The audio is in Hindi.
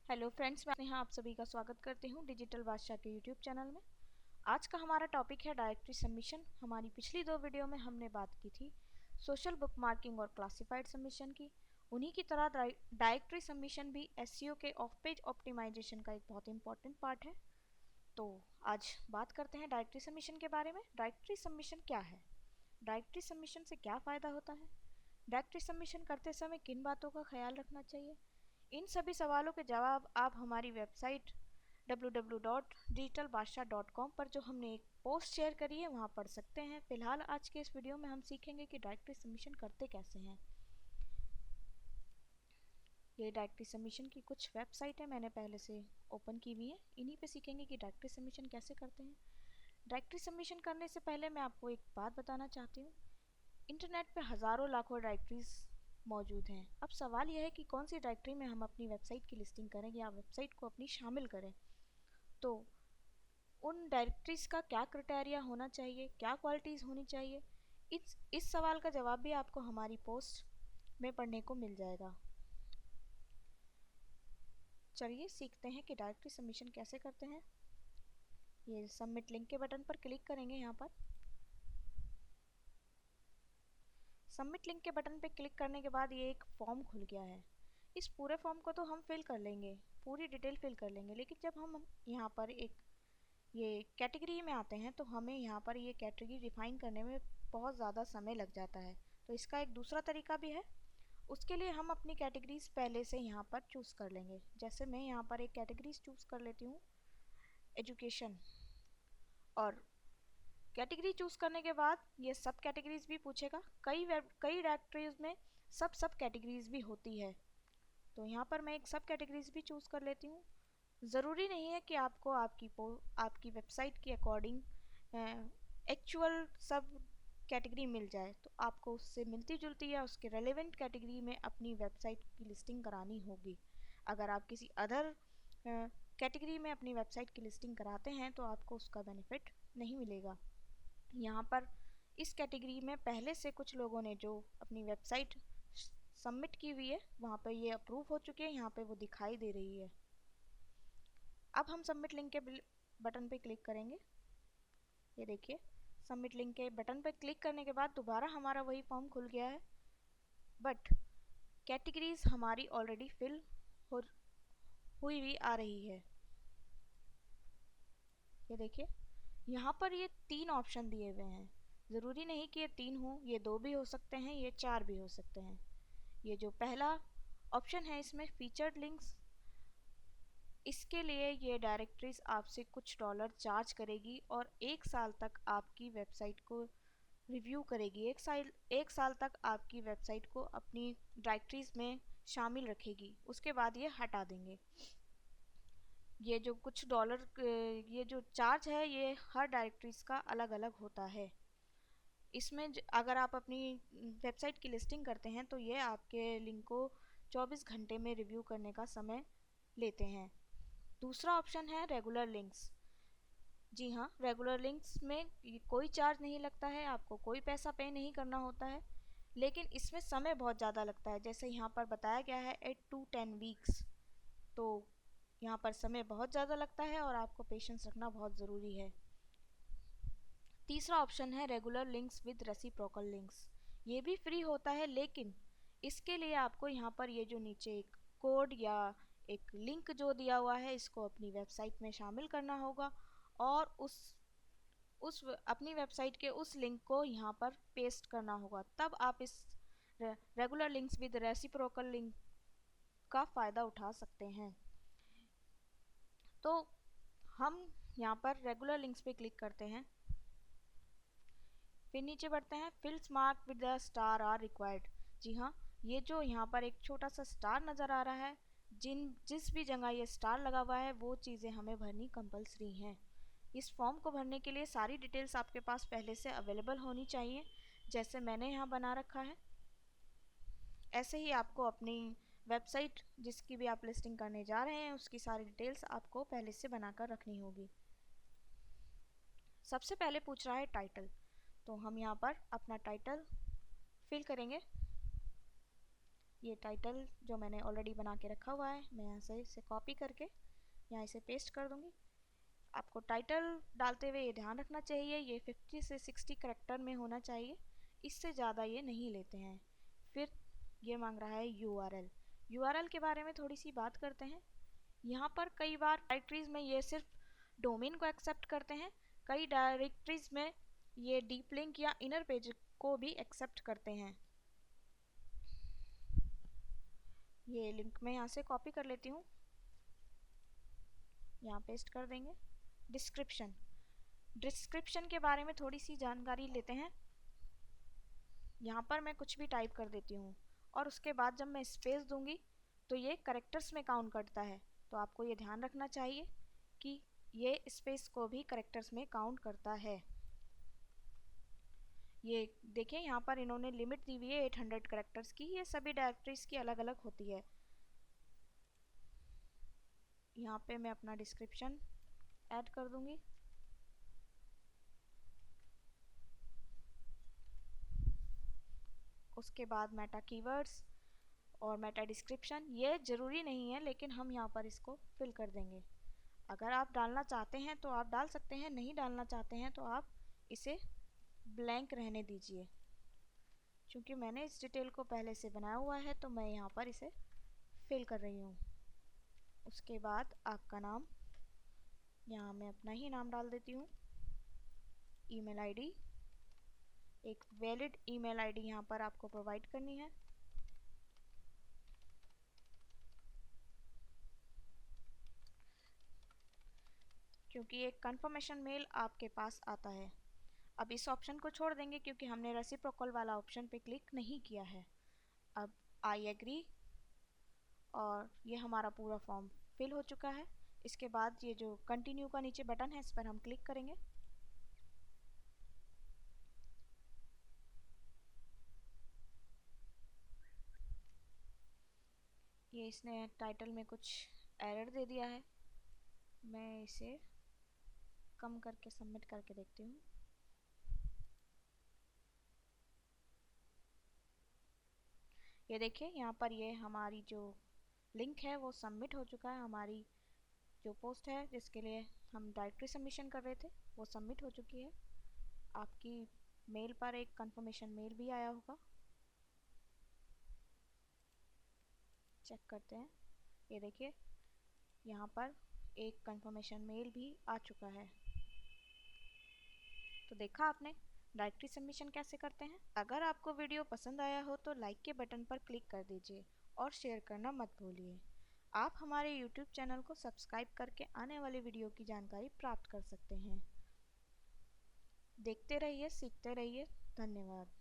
हेलो फ्रेंड्स, मैं यहाँ आप सभी का स्वागत करती हूँ डिजिटल बादशाह के यूट्यूब चैनल में। आज का हमारा टॉपिक है डायरेक्टरी सबमिशन। हमारी पिछली दो वीडियो में हमने बात की थी सोशल बुक मार्किंग और क्लासिफाइड सबमिशन की। उन्हीं की तरह डायरेक्टरी सबमिशन भी एसईओ के ऑफ पेज ऑप्टिमाइजेशन का एक बहुत इंपॉर्टेंट पार्ट है। तो आज बात करते हैं डायरेक्टरी सबमिशन के बारे में। डायरेक्टरी सबमिशन क्या है, डायरेक्टरी सबमिशन से क्या फ़ायदा होता है, डायरेक्टरी सबमिशन करते समय किन बातों का ख्याल रखना चाहिए, इन सभी सवालों के जवाब आप हमारी वेबसाइट www.digitalbadshah.com पर जो हमने एक पोस्ट शेयर करी है वहाँ पढ़ सकते हैं। फिलहाल आज के इस वीडियो में हम सीखेंगे कि डायरेक्टरी सबमिशन करते कैसे हैं। ये डायरेक्टरी सबमिशन की कुछ वेबसाइट है, मैंने पहले से ओपन की हुई है। इन्हीं पे सीखेंगे कि डायरेक्टरी सबमिशन कैसे करते हैं। डायरेक्टरी सबमिशन करने से पहले मैं आपको एक बात बताना चाहती हूँ। इंटरनेट पे हज़ारों लाखों डायरेक्टरीज मौजूद हैं। अब सवाल यह है कि कौन सी डायरेक्टरी में हम अपनी वेबसाइट की लिस्टिंग करें या वेबसाइट को अपनी शामिल करें। तो उन डायरेक्टरीज का क्या क्राइटेरिया होना चाहिए, क्या क्वालिटीज़ होनी चाहिए, इस सवाल का जवाब भी आपको हमारी पोस्ट में पढ़ने को मिल जाएगा। चलिए सीखते हैं कि डायरेक्टरी सबमिशन कैसे करते हैं। ये सबमिट लिंक के बटन पर क्लिक करेंगे। यहाँ पर सबमिट लिंक के बटन पर क्लिक करने के बाद ये एक फॉर्म खुल गया है। इस पूरे फॉर्म को तो हम फिल कर लेंगे, पूरी डिटेल फिल कर लेंगे, लेकिन जब हम यहाँ पर एक ये कैटेगरी में आते हैं तो हमें यहाँ पर ये कैटेगरी डिफाइन करने में बहुत ज़्यादा समय लग जाता है। तो इसका एक दूसरा तरीका भी है। उसके लिए हम अपनी कैटेगरीज पहले से यहाँ पर चूज़ कर लेंगे। जैसे मैं यहाँ पर एक कैटेगरीज चूज़ कर लेती हूँ, एजुकेशन। और कैटेगरी चूज़ करने के बाद ये सब कैटेगरीज भी पूछेगा। कई डायरेक्टरीज में सब कैटेगरीज भी होती है। तो यहाँ पर मैं एक सब कैटेगरीज भी चूज़ कर लेती हूँ। ज़रूरी नहीं है कि आपको आपकी वेबसाइट के अकॉर्डिंग एक्चुअल सब कैटेगरी मिल जाए, तो आपको उससे मिलती जुलती या उसके रेलेवेंट कैटेगरी में अपनी वेबसाइट की लिस्टिंग करानी होगी। अगर आप किसी अदर कैटेगरी में अपनी वेबसाइट की लिस्टिंग कराते हैं तो आपको उसका बेनिफिट नहीं मिलेगा। यहाँ पर इस कैटेगरी में पहले से कुछ लोगों ने जो अपनी वेबसाइट सबमिट की हुई है वहाँ पर ये अप्रूव हो चुके हैं, यहाँ पे वो दिखाई दे रही है। अब हम सबमिट लिंक के बटन पे क्लिक करेंगे। ये देखिए, सबमिट लिंक के बटन पे क्लिक करने के बाद दोबारा हमारा वही फॉर्म खुल गया है, बट कैटेगरीज हमारी ऑलरेडी फिल हुई हुई आ रही है। ये देखिए, यहाँ पर ये 3 ऑप्शन दिए हुए हैं। ज़रूरी नहीं कि ये 3 हो, ये 2 भी हो सकते हैं, ये 4 भी हो सकते हैं। ये जो पहला ऑप्शन है इसमें फीचर्ड लिंक्स, इसके लिए ये डायरेक्टरीज आपसे कुछ डॉलर चार्ज करेगी और 1 साल तक आपकी वेबसाइट को रिव्यू करेगी। एक साल तक आपकी वेबसाइट को अपनी डायरेक्टरीज में शामिल रखेगी, उसके बाद ये हटा देंगे। ये जो कुछ डॉलर ये जो चार्ज है ये हर डायरेक्टरीज का अलग अलग होता है। इसमें अगर आप अपनी वेबसाइट की लिस्टिंग करते हैं तो ये आपके लिंक को 24 घंटे में रिव्यू करने का समय लेते हैं। दूसरा ऑप्शन है रेगुलर लिंक्स। जी हाँ, रेगुलर लिंक्स में कोई चार्ज नहीं लगता है, आपको कोई पैसा पे नहीं करना होता है, लेकिन इसमें समय बहुत ज़्यादा लगता है। जैसे यहाँ पर बताया गया है 8 to 10 वीक्स, तो यहाँ पर समय बहुत ज़्यादा लगता है और आपको पेशेंस रखना बहुत ज़रूरी है। तीसरा ऑप्शन है regular links with reciprocal links. ये भी फ्री होता है, लेकिन इसके लिए आपको यहाँ पर ये जो नीचे एक कोड या एक लिंक जो दिया हुआ है इसको अपनी वेबसाइट में शामिल करना होगा और उस अपनी वेबसाइट के उस लिंक को यहाँ पर पेस्ट करना होगा, तब आप इस regular links with reciprocal link का फ़ायदा उठा सकते हैं। तो हम यहाँ पर रेगुलर लिंक्स पे क्लिक करते हैं, फिर नीचे बढ़ते हैं। Fields mark with the star are required. जी हाँ, ये जो यहाँ पर एक छोटा सा स्टार नज़र आ रहा है, जिस भी जगह ये स्टार लगा हुआ है वो चीज़ें हमें भरनी कंपलसरी हैं। इस फॉर्म को भरने के लिए सारी डिटेल्स आपके पास पहले से अवेलेबल होनी चाहिए। जैसे मैंने यहाँ बना रखा है, ऐसे ही आपको अपनी वेबसाइट जिसकी भी आप लिस्टिंग करने जा रहे हैं उसकी सारी डिटेल्स आपको पहले से बनाकर रखनी होगी। सबसे पहले पूछ रहा है टाइटल, तो हम यहाँ पर अपना टाइटल फिल करेंगे। ये टाइटल जो मैंने ऑलरेडी बना के रखा हुआ है, मैं यहाँ से इसे कॉपी करके यहाँ इसे पेस्ट कर दूँगी। आपको टाइटल डालते हुए ये ध्यान रखना चाहिए ये 50 से 60 करेक्टर में होना चाहिए, इससे ज़्यादा ये नहीं लेते हैं। फिर ये मांग रहा है URL। URL के बारे में थोड़ी सी बात करते हैं। यहाँ पर कई बार डायरेक्टरीज़ में ये सिर्फ डोमेन को एक्सेप्ट करते हैं, कई डायरेक्टरीज़ में ये डीप लिंक या इनर पेज को भी एक्सेप्ट करते हैं। ये लिंक मैं यहाँ से कॉपी कर लेती हूँ, यहाँ पेस्ट कर देंगे। डिस्क्रिप्शन के बारे में थोड़ी सी जानकारी लेते हैं। यहाँ पर मैं कुछ भी टाइप कर देती हूँ और उसके बाद जब मैं स्पेस दूंगी तो ये करेक्टर्स में काउंट करता है, तो आपको ये ध्यान रखना चाहिए कि ये स्पेस को भी करेक्टर्स में काउंट करता है। ये देखिए यहाँ पर इन्होंने लिमिट दी हुई है 800 करेक्टर्स की, ये सभी डायरेक्टरीज की अलग अलग होती है। यहाँ पे मैं अपना डिस्क्रिप्शन ऐड कर दूंगी। उसके बाद मेटा कीवर्ड्स और मेटा डिस्क्रिप्शन, ये ज़रूरी नहीं है लेकिन हम यहाँ पर इसको फिल कर देंगे। अगर आप डालना चाहते हैं तो आप डाल सकते हैं, नहीं डालना चाहते हैं तो आप इसे ब्लैंक रहने दीजिए। क्योंकि मैंने इस डिटेल को पहले से बनाया हुआ है तो मैं यहाँ पर इसे फिल कर रही हूँ। उसके बाद आपका नाम, यहाँ मैं अपना ही नाम डाल देती हूँ। ईमेल आईडी, एक वैलिड ईमेल आईडी यहाँ पर आपको प्रोवाइड करनी है। क्योंकि एक कंफर्मेशन मेल आपके पास आता है। अब इस ऑप्शन को छोड़ देंगे क्योंकि हमने रेसिप्रोकल वाला ऑप्शन पे क्लिक नहीं किया है। अब आई एग्री, और ये हमारा पूरा फॉर्म फिल हो चुका है। इसके बाद ये जो कंटिन्यू का नीचे बटन है इस पर हम क्लिक करेंगे। ये इसने टाइटल में कुछ एरर दे दिया है, मैं इसे कम करके सबमिट करके देखती हूँ। ये देखिए यहाँ पर ये हमारी जो लिंक है वो सबमिट हो चुका है। हमारी जो पोस्ट है जिसके लिए हम डायरेक्टरी सबमिशन कर रहे थे वो सबमिट हो चुकी है। आपकी मेल पर एक कंफर्मेशन मेल भी आया होगा, चेक करते हैं। ये देखिए यहाँ पर एक कंफर्मेशन मेल भी आ चुका है। तो देखा आपने डायरेक्टरी सबमिशन कैसे करते हैं। अगर आपको वीडियो पसंद आया हो तो लाइक के बटन पर क्लिक कर दीजिए और शेयर करना मत भूलिए। आप हमारे YouTube चैनल को सब्सक्राइब करके आने वाली वीडियो की जानकारी प्राप्त कर सकते हैं। देखते रहिए, सीखते रहिए। धन्यवाद।